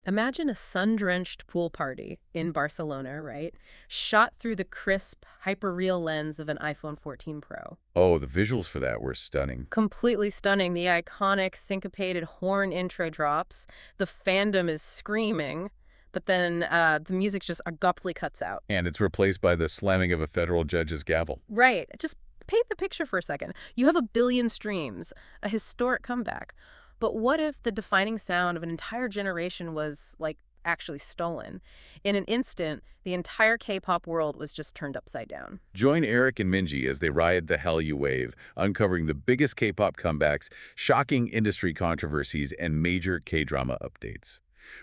Imagine a sun-drenched pool party in Barcelona, right? Shot through the crisp, hyper-real lens of an iPhone 14 Pro. Oh, the visuals for that were stunning. Completely stunning. The iconic syncopated horn intro drops. The fandom is screaming, but then the music just abruptly cuts out. And it's replaced by the slamming of a federal judge's gavel. Right. Just paint the picture for a second. You have 1 billion streams, a historic comeback. But what if the defining sound of an entire generation was, like, actually stolen? In an instant, the entire K-pop world was just turned upside down. Join Eric and Minji as they ride the Hallyu Wave, uncovering the biggest K-pop comebacks, shocking industry controversies, and major K-drama updates.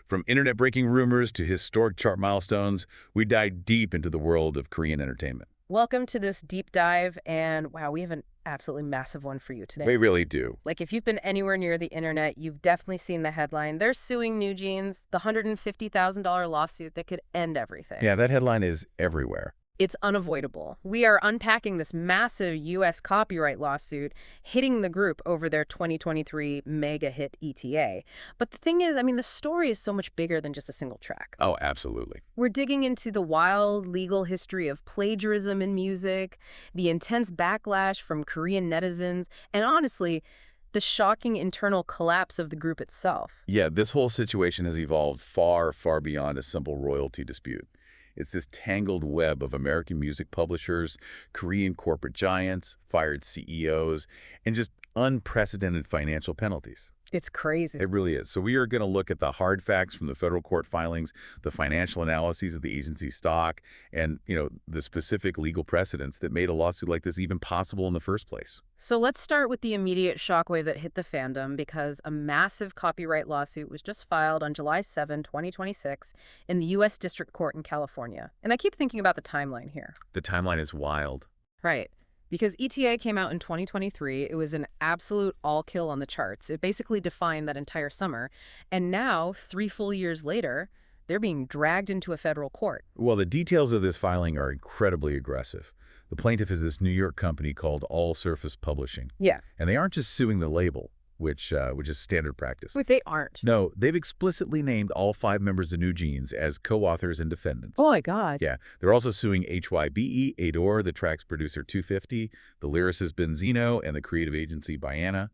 From internet-breaking rumors to historic chart milestones, we dive deep into the world of Korean entertainment. Welcome to this deep dive, and wow, we have an absolutely massive one for you today. We really do. Like, if you've been anywhere near the internet, you've definitely seen the headline. They're suing NewJeans, the $150,000 lawsuit that could end everything. Yeah, that headline is everywhere. It's unavoidable. We are unpacking this massive U.S. copyright lawsuit hitting the group over their 2023 mega hit ETA. But the thing is, I mean, the story is so much bigger than just a single track. Oh, absolutely. We're digging into the wild legal history of plagiarism in music, the intense backlash from Korean netizens, and honestly, the shocking internal collapse of the group itself. Yeah, this whole situation has evolved far, far beyond a simple royalty dispute. It's this tangled web of American music publishers, Korean corporate giants, fired CEOs, and just unprecedented financial penalties. It's crazy. It really is. So we are going to look at the hard facts from the federal court filings, the financial analyses of the agency stock, and, the specific legal precedents that made a lawsuit like this even possible in the first place. So let's start with the immediate shockwave that hit the fandom, because a massive copyright lawsuit was just filed on July 7, 2026 in the U.S. District Court in California. And I keep thinking about the timeline here. The timeline is wild. Right. Because ETA came out in 2023, it was an absolute all-kill on the charts. It basically defined that entire summer. And now, 3 full years later, they're being dragged into a federal court. Well, the details of this filing are incredibly aggressive. The plaintiff is this New York company called All Surface Publishing. Yeah. And they aren't just suing the label, which is standard practice. Wait, they aren't? No, they've explicitly named all 5 members of NewJeans as co-authors and defendants. Oh, my God. Yeah, they're also suing HYBE, ADOR, the track's producer 250, the lyricist Benzino, and the creative agency BANA.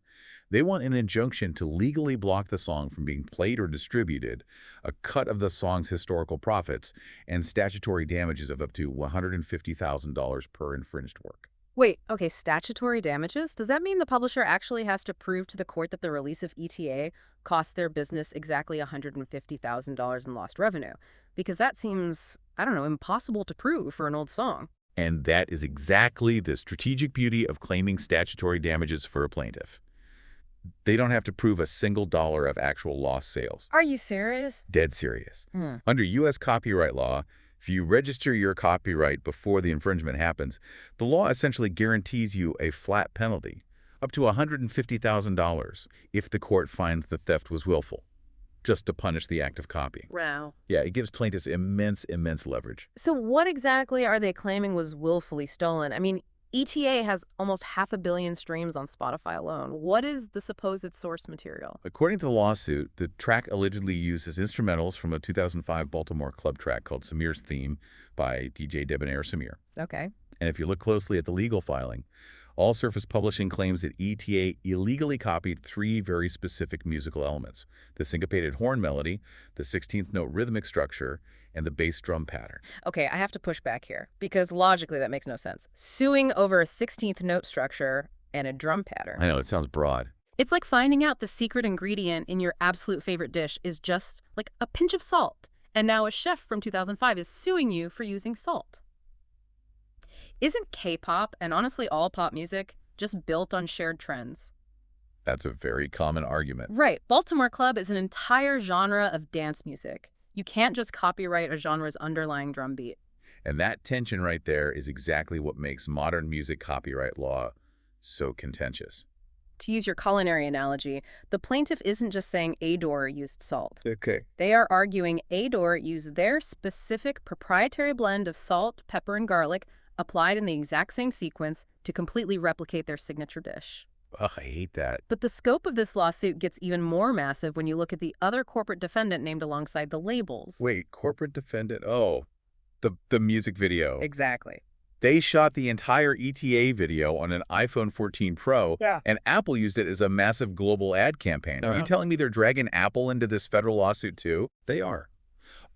They want an injunction to legally block the song from being played or distributed, a cut of the song's historical profits, and statutory damages of up to $150,000 per infringed work. Wait, okay, statutory damages? Does that mean the publisher actually has to prove to the court that the release of ETA cost their business exactly $150,000 in lost revenue? Because that seems, I don't know, impossible to prove for an old song. And that is exactly the strategic beauty of claiming statutory damages for a plaintiff. They don't have to prove a single dollar of actual lost sales. Are you serious? Dead serious. Under U.S. copyright law, if you register your copyright before the infringement happens, the law essentially guarantees you a flat penalty, up to $150,000 if the court finds the theft was willful, just to punish the act of copying. Wow. Yeah, it gives plaintiffs immense leverage. So what exactly are they claiming was willfully stolen? I mean, ETA has almost 500 million streams on Spotify alone. What is the supposed source material? According to the lawsuit, the track allegedly uses instrumentals from a 2005 Baltimore club track called Samir's Theme by DJ Debonair Samir. Okay. And if you look closely at the legal filing, All Surface Publishing claims that ETA illegally copied 3 very specific musical elements: the syncopated horn melody, the 16th note rhythmic structure, and the bass drum pattern. Okay, I have to push back here, because logically that makes no sense. Suing over a 16th note structure and a drum pattern. I know, it sounds broad. It's like finding out the secret ingredient in your absolute favorite dish is just like a pinch of salt, and now a chef from 2005 is suing you for using salt. Isn't K-pop, and honestly all pop music, just built on shared trends? That's a very common argument. Right. Baltimore Club is an entire genre of dance music. You can't just copyright a genre's underlying drum beat. And that tension right there is exactly what makes modern music copyright law so contentious. To use your culinary analogy, the plaintiff isn't just saying ADOR used salt. Okay. They are arguing ADOR used their specific proprietary blend of salt, pepper, and garlic applied in the exact same sequence to completely replicate their signature dish. Ugh, I hate that. But the scope of this lawsuit gets even more massive when you look at the other corporate defendant named alongside the labels. Wait, corporate defendant? Oh, the music video. Exactly. They shot the entire ETA video on an iPhone 14 Pro, and Apple used it as a massive global ad campaign. Are you telling me they're dragging Apple into this federal lawsuit too? They are.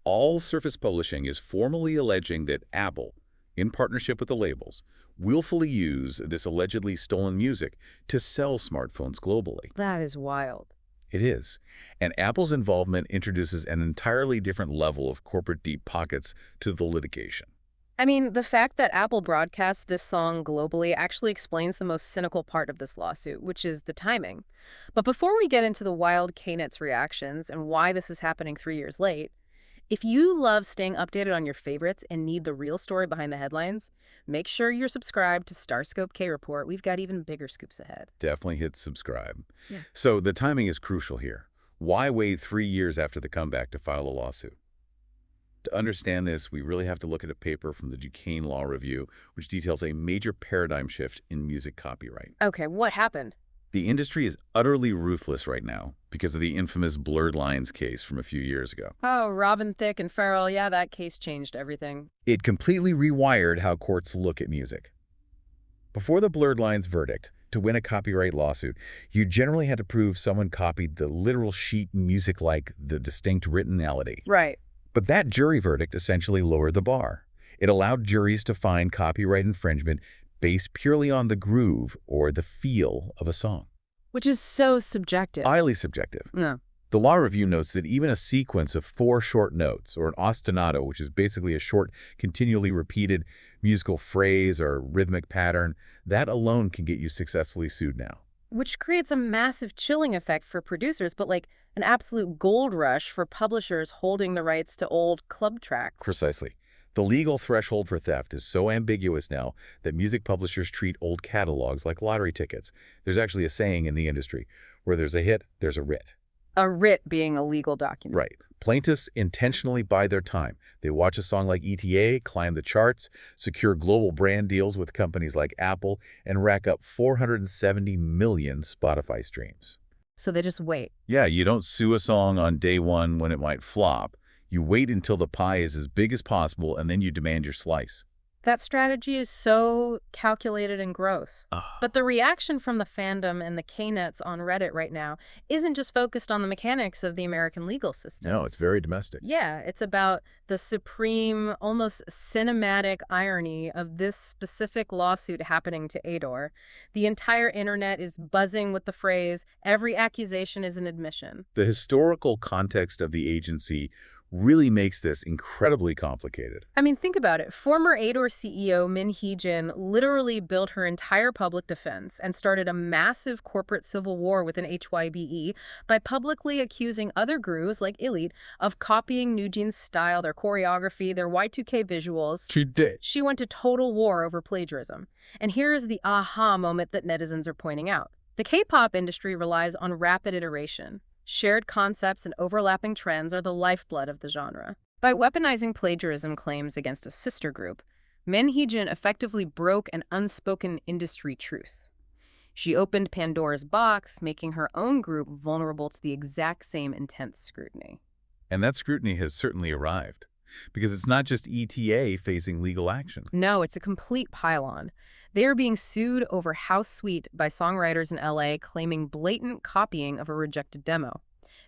All Surface Publishing is formally alleging that Apple, in partnership with the labels, willfully use this allegedly stolen music to sell smartphones globally. That is wild. It is. And Apple's involvement introduces an entirely different level of corporate deep pockets to the litigation. I mean, the fact that Apple broadcasts this song globally actually explains the most cynical part of this lawsuit, which is the timing. But before we get into the wild Knetz reactions and why this is happening 3 years late, if you love staying updated on your favorites and need the real story behind the headlines, make sure you're subscribed to StarScope K-Report. We've got even bigger scoops ahead. Definitely hit subscribe. Yeah. So the timing is crucial here. Why wait 3 years after the comeback to file a lawsuit? To understand this, we really have to look at a paper from the Duquesne Law Review, which details a major paradigm shift in music copyright. Okay, what happened? The industry is utterly ruthless right now because of the infamous Blurred Lines case from a few years ago. Oh, Robin Thicke and Farrell, yeah, that case changed everything. It completely rewired how courts look at music. Before the Blurred Lines verdict, to win a copyright lawsuit, you generally had to prove someone copied the literal sheet music like the distinct written melody. Right. But that jury verdict essentially lowered the bar. It allowed juries to find copyright infringement based purely on the groove or the feel of a song. Which is so subjective. Highly subjective. No. The law review notes that even a sequence of 4 short notes, or an ostinato, which is basically a short, continually repeated musical phrase or rhythmic pattern, that alone can get you successfully sued now. Which creates a massive chilling effect for producers, but like an absolute gold rush for publishers holding the rights to old club tracks. Precisely. The legal threshold for theft is so ambiguous now that music publishers treat old catalogs like lottery tickets. There's actually a saying in the industry, where there's a hit, there's a writ. A writ being a legal document. Right. Plaintiffs intentionally buy their time. They watch a song like ETA climb the charts, secure global brand deals with companies like Apple, and rack up 470 million Spotify streams. So they just wait. Yeah, you don't sue a song on day one when it might flop. You wait until the pie is as big as possible, and then you demand your slice. That strategy is so calculated and gross. But the reaction from the fandom and the Knetz on Reddit right now isn't just focused on the mechanics of the American legal system. No, it's very domestic. Yeah, it's about the supreme, almost cinematic irony of this specific lawsuit happening to ADOR. The entire internet is buzzing with the phrase, "Every accusation is an admission." The historical context of the agency really makes this incredibly complicated. I mean, think about it. Former ADOR CEO Min Hee Jin literally built her entire public defense and started a massive corporate civil war within HYBE by publicly accusing other grooves like Elite of copying NewJeans' style, their choreography, their Y2K visuals. She did. She went to total war over plagiarism. And here is the aha moment that netizens are pointing out. The K-pop industry relies on rapid iteration. Shared concepts and overlapping trends are the lifeblood of the genre. By weaponizing plagiarism claims against a sister group, Min Hee Jin effectively broke an unspoken industry truce. She opened Pandora's box, making her own group vulnerable to the exact same intense scrutiny. And that scrutiny has certainly arrived, because it's not just ETA facing legal action. No, it's a complete pile-on. They are being sued over House Suite by songwriters in LA claiming blatant copying of a rejected demo.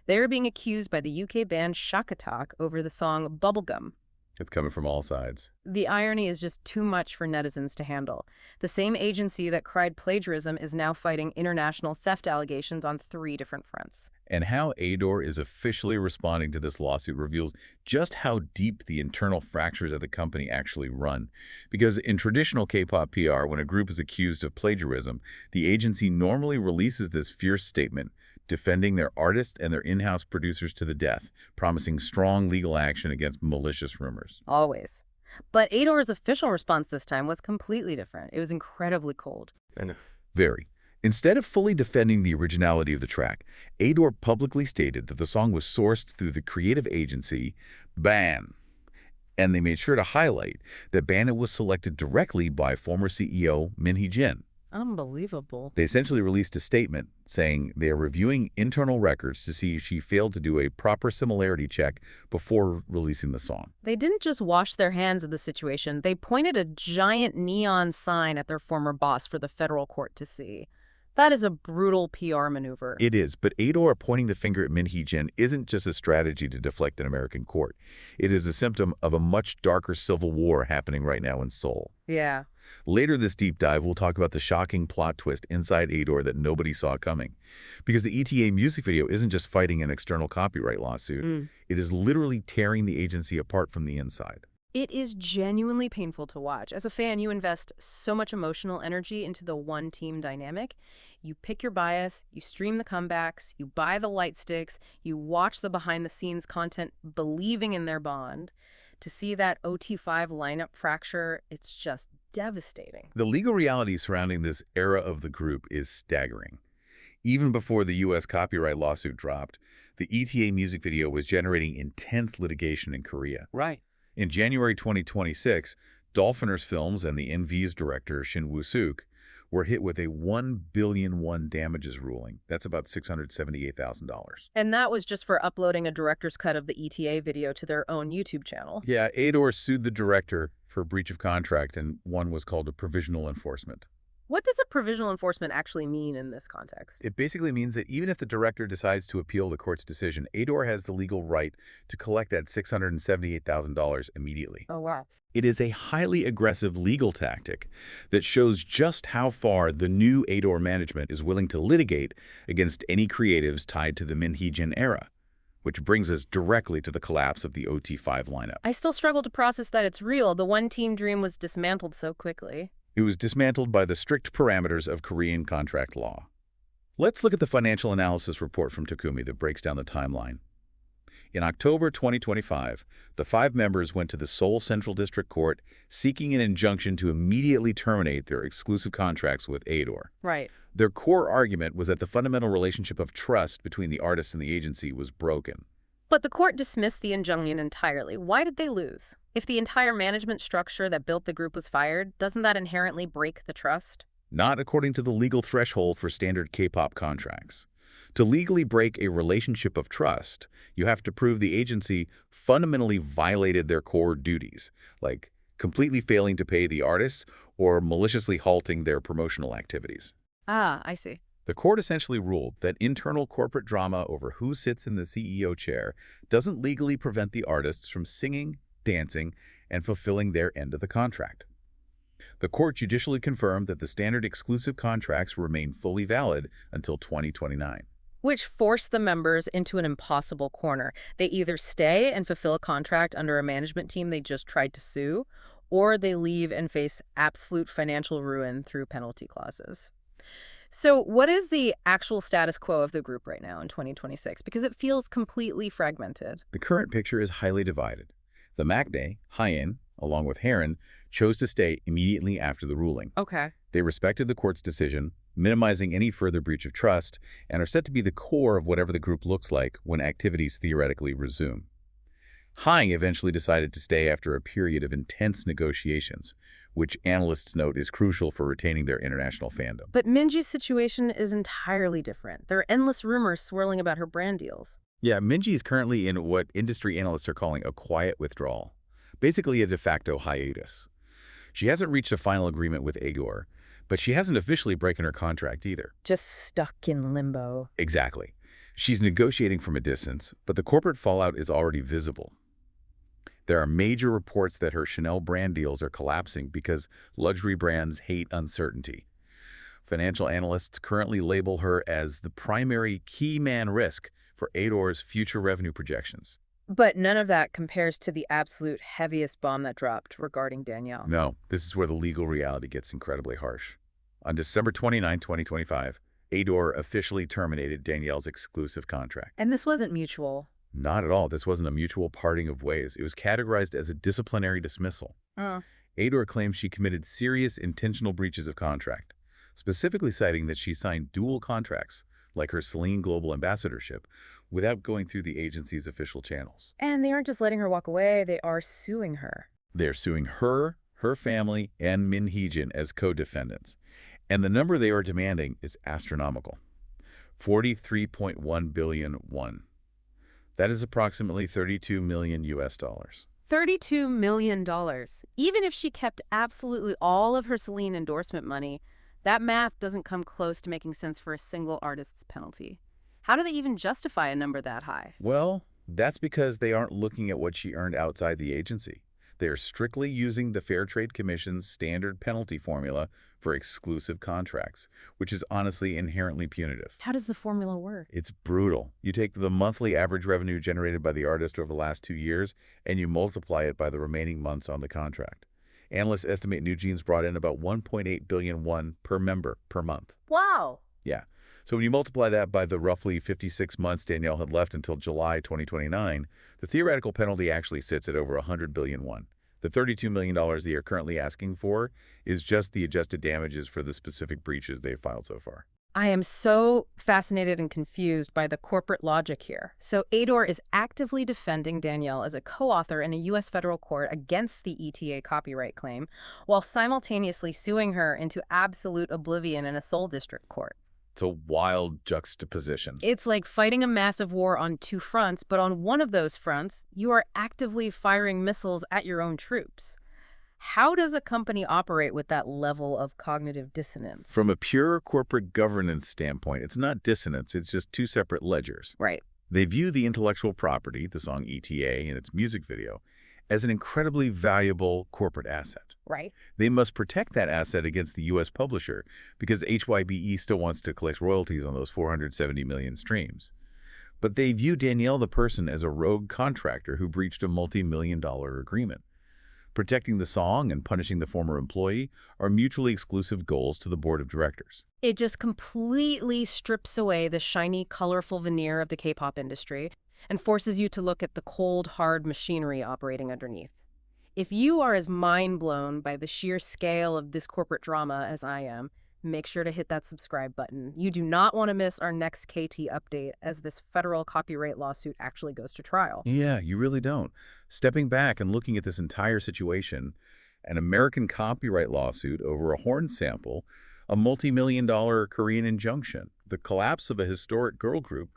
They are being accused by the UK band Shaka Talk over the song Bubblegum. It's coming from all sides. The irony is just too much for netizens to handle. The same agency that cried plagiarism is now fighting international theft allegations on 3 different fronts. And how ADOR is officially responding to this lawsuit reveals just how deep the internal fractures of the company actually run. Because in traditional K-pop PR, when a group is accused of plagiarism, the agency normally releases this fierce statement, defending their artists and their in-house producers to the death, promising strong legal action against malicious rumors. Always. But ADOR's official response this time was completely different. It was incredibly cold. Very. Instead of fully defending the originality of the track, ADOR publicly stated that the song was sourced through the creative agency BANA. And they made sure to highlight that BANA was selected directly by former CEO Min Hee Jin. Unbelievable. They essentially released a statement saying they are reviewing internal records to see if she failed to do a proper similarity check before releasing the song. They didn't just wash their hands of the situation. They pointed a giant neon sign at their former boss for the federal court to see. That is a brutal PR maneuver. It is, but ADOR pointing the finger at Min Hee Jin isn't just a strategy to deflect an American court. It is a symptom of a much darker civil war happening right now in Seoul. Yeah. Later this deep dive, we'll talk about the shocking plot twist inside ADOR that nobody saw coming. Because the ETA music video isn't just fighting an external copyright lawsuit. It is literally tearing the agency apart from the inside. It is genuinely painful to watch. As a fan, you invest so much emotional energy into the one-team dynamic. You pick your bias, you stream the comebacks, you buy the light sticks, you watch the behind-the-scenes content believing in their bond. To see that OT5 lineup fracture, it's just devastating. The legal reality surrounding this era of the group is staggering. Even before the U.S. copyright lawsuit dropped, the ETA music video was generating intense litigation in Korea. Right. In January 2026, Dolphiners Films and the NV's director, Shin Woo-suk, were hit with a $1 billion damages ruling. That's about $678,000. And that was just for uploading a director's cut of the ETA video to their own YouTube channel. Yeah, ADOR sued the director for breach of contract, and one was called a provisional enforcement. What does a provisional enforcement actually mean in this context? It basically means that even if the director decides to appeal the court's decision, ADOR has the legal right to collect that $678,000 immediately. Oh, wow. It is a highly aggressive legal tactic that shows just how far the new ADOR management is willing to litigate against any creatives tied to the Min Hee Jin era, which brings us directly to the collapse of the OT5 lineup. I still struggle to process that it's real. The one-team dream was dismantled so quickly. It was dismantled by the strict parameters of Korean contract law. Let's look at the financial analysis report from Takumi that breaks down the timeline. In October 2025, the 5 members went to the Seoul Central District Court seeking an injunction to immediately terminate their exclusive contracts with ADOR. Right. Their core argument was that the fundamental relationship of trust between the artists and the agency was broken. But the court dismissed the injunction entirely. Why did they lose? If the entire management structure that built the group was fired, doesn't that inherently break the trust? Not according to the legal threshold for standard K-pop contracts. To legally break a relationship of trust, you have to prove the agency fundamentally violated their core duties, like completely failing to pay the artists or maliciously halting their promotional activities. Ah, I see. The court essentially ruled that internal corporate drama over who sits in the CEO chair doesn't legally prevent the artists from singing, dancing, and fulfilling their end of the contract. The court judicially confirmed that the standard exclusive contracts remain fully valid until 2029. Which forced the members into an impossible corner. They either stay and fulfill a contract under a management team they just tried to sue, or they leave and face absolute financial ruin through penalty clauses. So what is the actual status quo of the group right now in 2026? Because it feels completely fragmented. The current picture is highly divided. The maknae, Hyein, along with Heron, chose to stay immediately after the ruling. Okay. They respected the court's decision, minimizing any further breach of trust, and are set to be the core of whatever the group looks like when activities theoretically resume. Hyein eventually decided to stay after a period of intense negotiations, which analysts note is crucial for retaining their international fandom. But Minji's situation is entirely different. There are endless rumors swirling about her brand deals. Yeah, Minji is currently in what industry analysts are calling a quiet withdrawal, basically a de facto hiatus. She hasn't reached a final agreement with ADOR, but she hasn't officially broken her contract either. Just stuck in limbo. Exactly. She's negotiating from a distance, but the corporate fallout is already visible. There are major reports that her Chanel brand deals are collapsing because luxury brands hate uncertainty. Financial analysts currently label her as the primary key man risk for ADOR's future revenue projections. But none of that compares to the absolute heaviest bomb that dropped regarding Danielle. No, this is where the legal reality gets incredibly harsh. On December 29, 2025, ADOR officially terminated Danielle's exclusive contract. And this wasn't mutual. Not at all. This wasn't a mutual parting of ways. It was categorized as a disciplinary dismissal. ADOR claims she committed serious intentional breaches of contract, specifically citing that she signed dual contracts, like her Celine Global Ambassadorship, without going through the agency's official channels. And they aren't just letting her walk away, they are suing her. They're suing her, her family, and Min Hee Jin as co-defendants. And the number they are demanding is astronomical. 43.1 billion won. That is approximately 32 million US dollars. $32 million. Even if she kept absolutely all of her Celine endorsement money, that math doesn't come close to making sense for a single artist's penalty. How do they even justify a number that high? Well, that's because they aren't looking at what she earned outside the agency. They are strictly using the Fair Trade Commission's standard penalty formula for exclusive contracts, which is honestly inherently punitive. How does the formula work? It's brutal. You take the monthly average revenue generated by the artist over the last 2 years, and you multiply it by the remaining months on the contract. Analysts estimate NewJeans brought in about 1.8 billion won per member per month. Wow. Yeah. So when you multiply that by the roughly 56 months Danielle had left until July 2029, the theoretical penalty actually sits at over 100 billion won. The $32 million they are currently asking for is just the adjusted damages for the specific breaches they've filed so far. I am so fascinated and confused by the corporate logic here. So ADOR is actively defending Danielle as a co-author in a U.S. federal court against the ETA copyright claim, while simultaneously suing her into absolute oblivion in a Seoul district court. It's a wild juxtaposition. It's like fighting a massive war on two fronts, but on one of those fronts, you are actively firing missiles at your own troops. How does a company operate with that level of cognitive dissonance? From a pure corporate governance standpoint, it's not dissonance, it's just two separate ledgers. Right. They view the intellectual property, the song ETA and its music video, as an incredibly valuable corporate asset. Right. They must protect that asset against the U.S. publisher because HYBE still wants to collect royalties on those 470 million streams. But they view Danielle the person as a rogue contractor who breached a multi-million-dollar agreement. Protecting the song and punishing the former employee are mutually exclusive goals to the board of directors. It just completely strips away the shiny, colorful veneer of the K-pop industry and forces you to look at the cold, hard machinery operating underneath. If you are as mind-blown by the sheer scale of this corporate drama as I am, make sure to hit that subscribe button. You do not want to miss our next KT update as this federal copyright lawsuit actually goes to trial. Yeah, you really don't. Stepping back and looking at this entire situation, an American copyright lawsuit over a horn sample, a multi-million-dollar Korean injunction, the collapse of a historic girl group,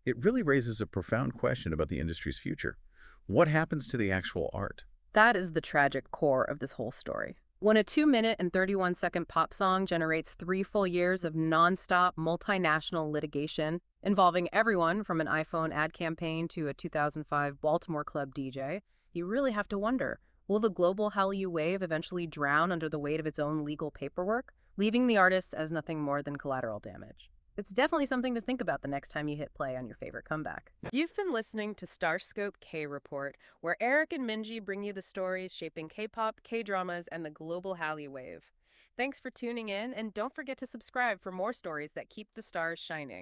it really raises a profound question about the industry's future. What happens to the actual art? That is the tragic core of this whole story. When a 2-minute and 31-second pop song generates 3 full years of nonstop multinational litigation involving everyone from an iPhone ad campaign to a 2005 Baltimore club DJ, you really have to wonder, will the global Hallyu Wave eventually drown under the weight of its own legal paperwork, leaving the artists as nothing more than collateral damage? It's definitely something to think about the next time you hit play on your favorite comeback. You've been listening to StarScope K-Report, where Eric and Minji bring you the stories shaping K-pop, K-dramas, and the global Hallyu Wave. Thanks for tuning in, and don't forget to subscribe for more stories that keep the stars shining.